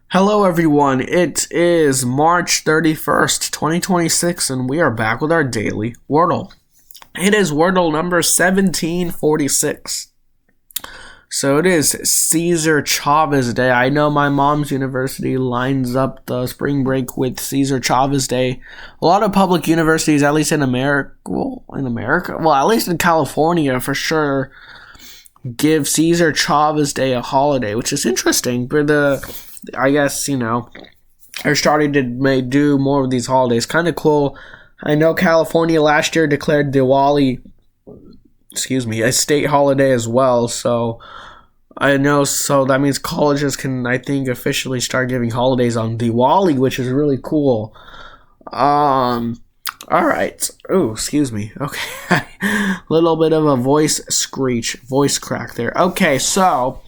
Hello everyone, it is March 31st, 2026, and we are back with our daily Wordle. It is Wordle number 1746. So it is Cesar Chavez Day. I know my mom's university lines up the spring break with Cesar Chavez Day. A lot of public universities, at least in America, at least in California for sure, give Cesar Chavez Day a holiday, which is interesting, but I guess, they're starting to do more of these holidays. Kind of cool. I know California last year declared Diwali, a state holiday as well. So that means colleges can, I think, officially start giving holidays on Diwali, which is really cool. All right. Oh, excuse me. Okay. Little bit of a voice crack there. Okay, so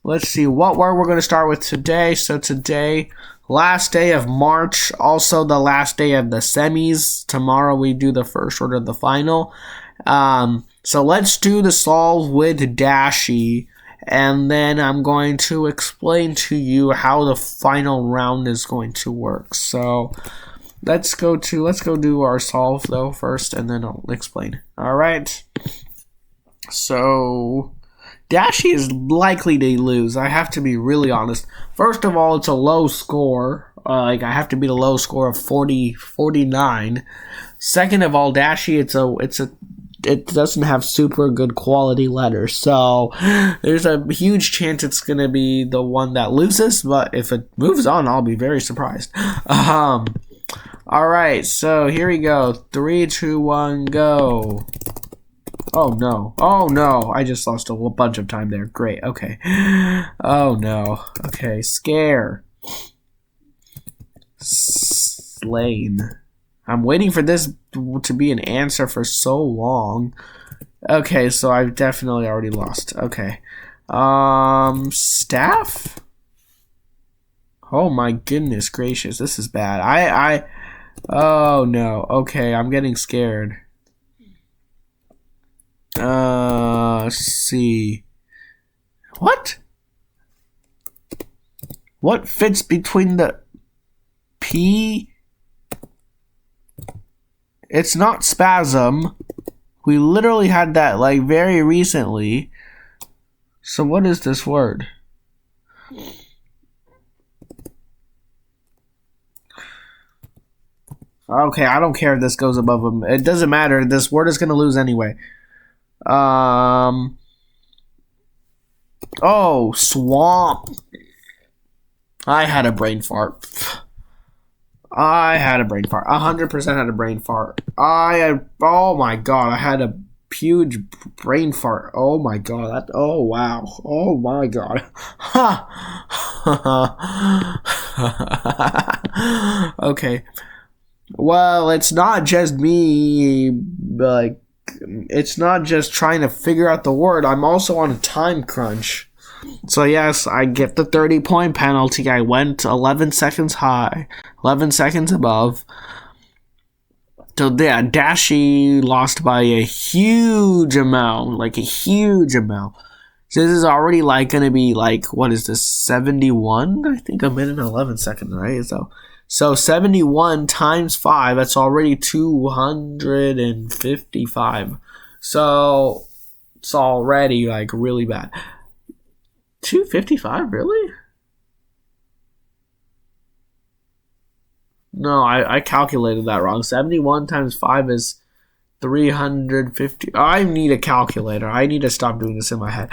let's see what word we're going to start with today. So today, last day of March, also the last day of the semis. Tomorrow we do the first word of the final. So let's do the solve with Dashi, and then I'm going to explain to you how the final round is going to work. So let's go do our solve though first, and then I'll explain. All right. So Dashi is likely to lose. I have to be really honest. First of all, it's a low score. I have to beat a low score of 49. Second of all, Dashi, it doesn't have super good quality letters. So there's a huge chance it's going to be the one that loses. But if it moves on, I'll be very surprised. All right, so here we go. 3, 2, 1, go. Oh no, I just lost a bunch of time there. Great, okay. Oh no, okay, scare. Slain. I'm waiting for this to be an answer for so long. Okay, so I've definitely already lost. Okay. Staff? Oh my goodness gracious, this is bad. Oh no, okay, I'm getting scared. Let's see. What fits between the P? It's not spasm. We literally had that very recently. So what is this word? Okay, I don't care if this goes above them. It doesn't matter. This word is going to lose anyway. Swamp. I had a brain fart. 100% had a brain fart. Oh my god, I had a huge brain fart. Oh my god, wow. Oh my god. Okay. Well, it's not just me, it's not just trying to figure out the word. I'm also on a time crunch. So yes, I get the 30-point penalty. I went 11 seconds high, 11 seconds above. So yeah, Dashi lost by a huge amount, So this is already going to be what is this, 71? I think a minute and 11 seconds, right? So 71 times 5, that's already 255. So it's already really bad. 255, really? No, I calculated that wrong. 71 times 5 is 350. I need a calculator. I need to stop doing this in my head.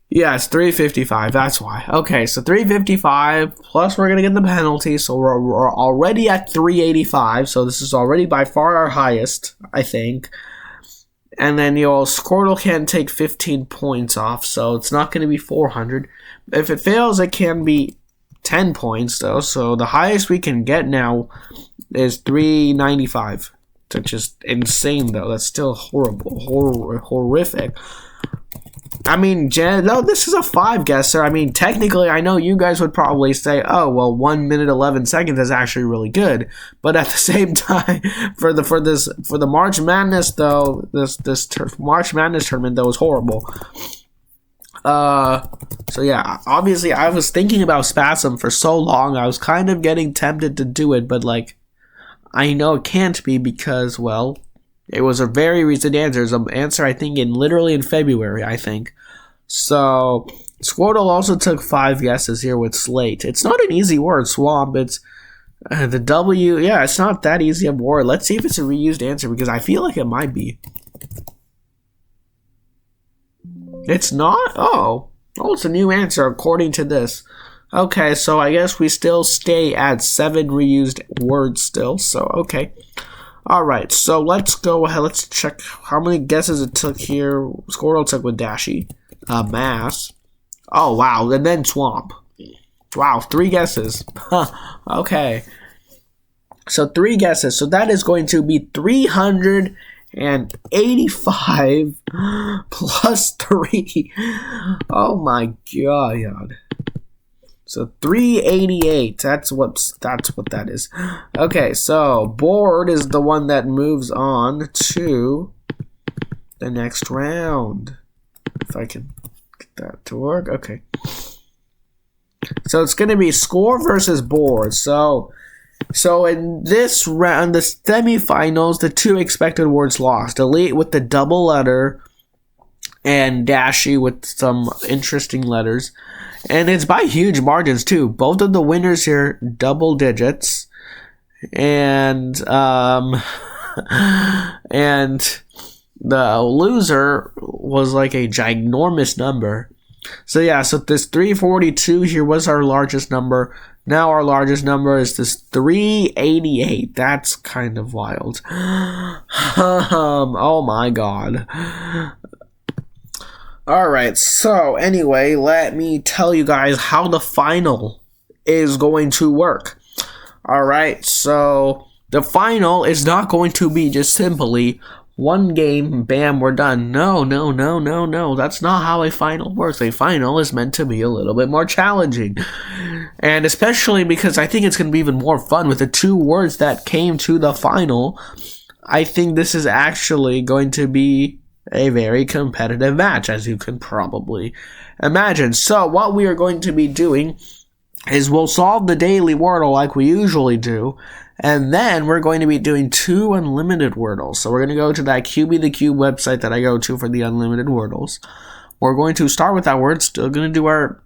Yeah, it's 355. That's why. Okay, so 355 plus we're gonna get the penalty, so we're already at 385. So this is already by far our highest, I think. And then Squirtle can take 15 points off, so it's not gonna be 400. If it fails, it can be 10 points though. So the highest we can get now is 395, which is insane though. That's still horrific. I mean, no, this is a 5 guesser. I mean, technically, I know you guys would probably say, oh, well, 1 minute 11 seconds is actually really good. But at the same time, for the March Madness though, this March Madness tournament though is horrible. So yeah, obviously I was thinking about Spasm for so long. I was kind of getting tempted to do it, but like, I know it can't be because, well, it was a very recent answer. It's an answer, I think, literally in February, I think. So, Squirtle also took 5 guesses here with Slate. It's not an easy word, swamp. It's the W. Yeah, it's not that easy of a word. Let's see if it's a reused answer because I feel like it might be. It's not? Oh, it's a new answer according to this. Okay, so I guess we still stay at 7 reused words still. So, okay. Alright, so let's go ahead. Let's check how many guesses it took here. Squirtle took with Dashi. Mass. Oh, wow. And then Swamp. Wow, 3 guesses. Okay. So 3 guesses. So that is going to be 385 plus 3. Oh my god. So 388. That's what that is. Okay, so board is the one that moves on to the next round. If I can get that to work. Okay. So it's gonna be score versus board. So in this round, the semifinals, the 2 expected words lost. Elite with the double letter and Dashi with some interesting letters. And it's by huge margins too. Both of the winners here, double digits. And and the loser was like a ginormous number. So yeah, so this 342 here was our largest number. Now our largest number is this 388. That's kind of wild. Oh my god. Alright, so anyway, let me tell you guys how the final is going to work. Alright, so the final is not going to be just simply 1 game, bam, we're done. No. That's not how a final works. A final is meant to be a little bit more challenging. And especially because I think it's going to be even more fun with the 2 words that came to the final. I think this is actually going to be a very competitive match, as you can probably imagine. So what we are going to be doing is we'll solve the daily Wordle like we usually do, and then we're going to be doing 2 unlimited Wordles. So we're going to go to that QB the Cube website that I go to for the unlimited Wordles. We're going to start with that word. Still going to do our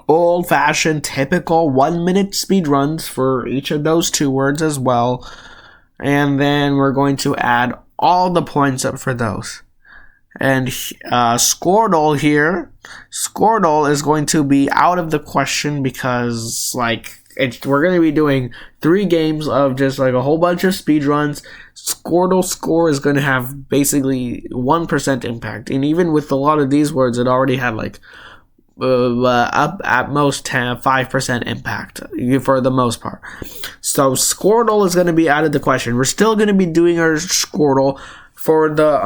old-fashioned, typical 1-minute speed runs for each of those 2 words as well. And then we're going to add all the points up for those. And Squirtle here, Squirtle is going to be out of the question because, like, we're going to be doing 3 games of just, like, a whole bunch of speed runs. Squirtle score is going to have basically 1% impact. And even with a lot of these words, it already had, like, up at most 5% impact for the most part. So Squirtle is going to be out of the question. We're still going to be doing our Squirtle for the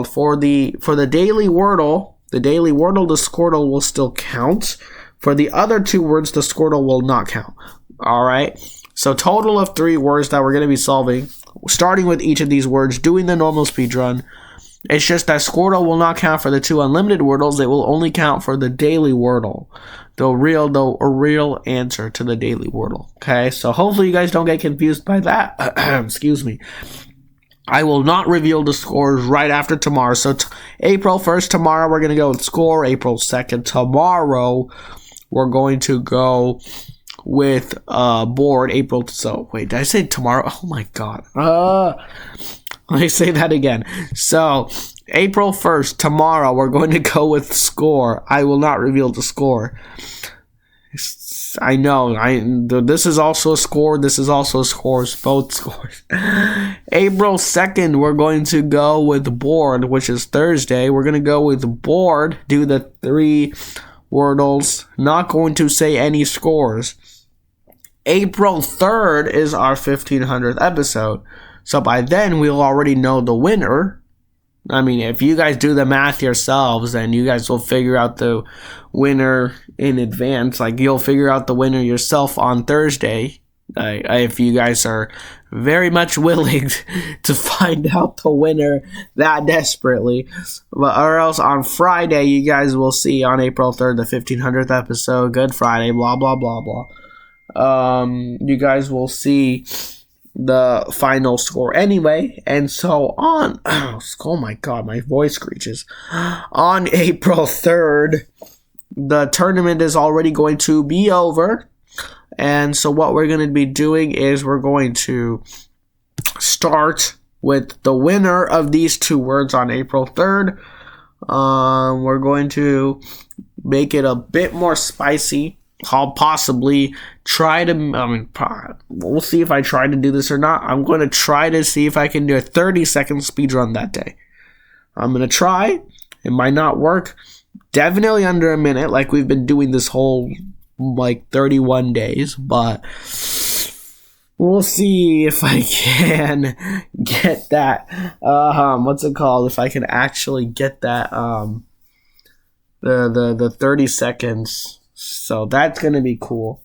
for the daily Wordle. The daily Wordle, the Squirtle will still count. For the other 2 words, the Squirtle will not count. All right. So total of 3 words that we're going to be solving, starting with each of these words, doing the normal speed run. It's just that Squirtle will not count for the 2 unlimited Wordles. It will only count for the daily Wordle. The real answer to the daily Wordle. Okay, so hopefully you guys don't get confused by that. Excuse me. I will not reveal the scores right after tomorrow. So April 1st, tomorrow we're going to go with score. April 2nd, tomorrow we're going to go with board. So wait, did I say tomorrow? Oh my god. Let me say that again. So, April 1st, tomorrow, we're going to go with score. I will not reveal the score. I know. This is also a score. This is also a score. Both scores. April 2nd, we're going to go with board, which is Thursday. We're going to go with board, do the 3 Wordles. Not going to say any scores. April 3rd is our 1500th episode. So by then, we'll already know the winner. I mean, if you guys do the math yourselves, then you guys will figure out the winner in advance. Like, you'll figure out the winner yourself on Thursday. if you guys are very much willing to find out the winner that desperately. Or else on Friday, you guys will see on April 3rd, the 1500th episode, Good Friday, blah, blah, blah, blah. You guys will see the final score anyway. And so on, oh my god, my voice screeches. On April 3rd, the tournament is already going to be over. And so what we're going to be doing is we're going to start with the winner of these two words on April 3rd. We're going to make it a bit more spicy. I'll possibly try to, we'll see if I try to do this or not. I'm going to try to see if I can do a 30-second speed run that day. I'm going to try. It might not work. Definitely under a minute, like we've been doing this whole, 31 days, but we'll see if I can get that, what's it called? If I can actually get that, the 30 seconds. So that's going to be cool.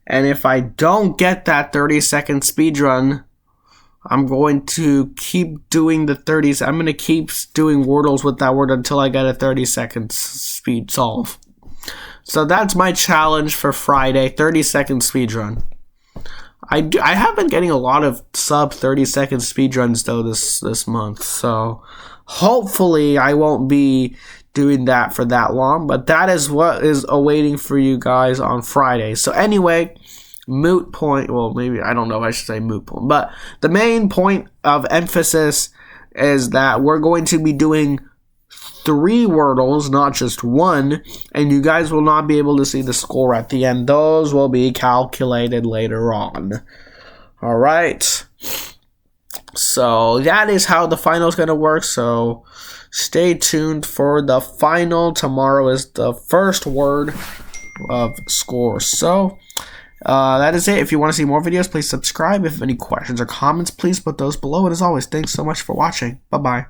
And if I don't get that 30-second speed run, I'm going to keep doing the 30s. I'm going to keep doing Wordles with that word until I get a 30-second speed solve. So that's my challenge for Friday, 30-second speedrun. I have been getting a lot of sub 30-second speedruns though this month, so hopefully I won't be doing that for that long, but that is what is awaiting for you guys on Friday. So anyway, moot point, well maybe, I don't know if I should say moot point, but the main point of emphasis is that we're going to be doing 3 Wordles, not just 1, and you guys will not be able to see the score at the end. Those will be calculated later on. Alright. So that is how the final is going to work, so stay tuned for the final. Tomorrow is the first word of score. So that is it. If you want to see more videos, please subscribe. If you have any questions or comments, please put those below. And as always, thanks so much for watching. Bye-bye.